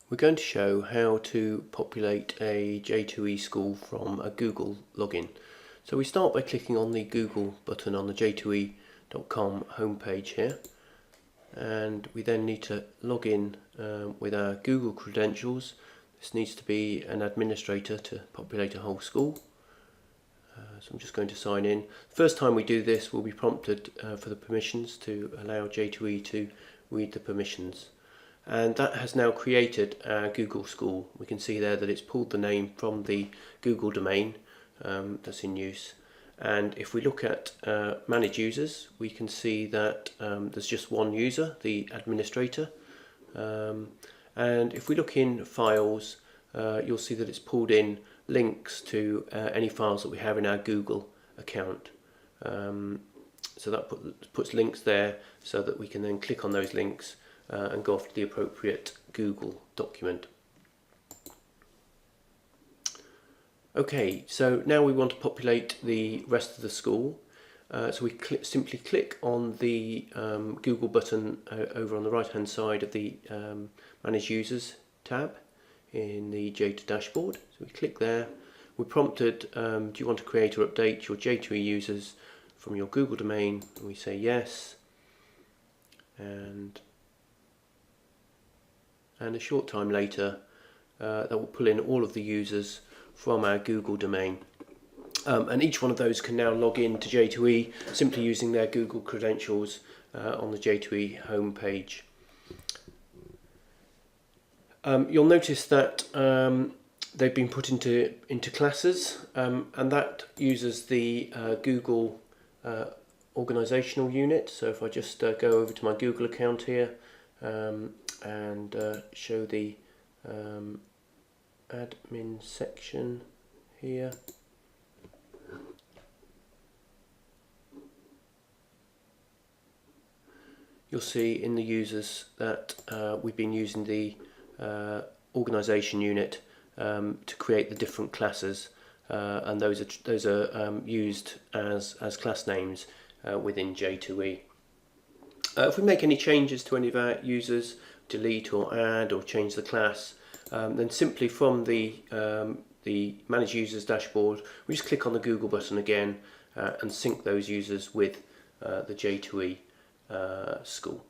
We're going to show how to populate a J2E school from a Google login. So we start by clicking on the Google button on the j2e.com homepage here, and we then need to log in with our Google credentials. This needs to be an administrator to populate a whole school. So I'm just going to sign in. First time we do this, we'll be prompted for the permissions to allow J2E to read the permissions. And that has now created our Google school. We can see there that it's pulled the name from the Google domain that's in use. And if we look at manage users, we can see that there's just one user, the administrator. And if we look in files, you'll see that it's pulled in links to any files that we have in our Google account. So that puts links there so that we can then click on those links and go off to the appropriate Google document. Okay, so now we want to populate the rest of the school. So we simply click on the Google button over on the right hand side of the Manage Users tab in the J2 dashboard. So we click there. We're prompted, do you want to create or update your J2E users from your Google domain? And we say yes. And a short time later that will pull in all of the users from our Google domain. And each one of those can now log in to J2E simply using their Google credentials on the J2E homepage. You'll notice that they've been put into classes, and that uses the Google organizational unit. So if I just go over to my Google account here and show the admin section here, you'll see in the users that we've been using the organization unit to create the different classes, and those are used as class names within J2E. If we make any changes to any of our users, delete or add or change the class, then simply from the Manage Users dashboard, we just click on the Google button again and sync those users with the J2E school.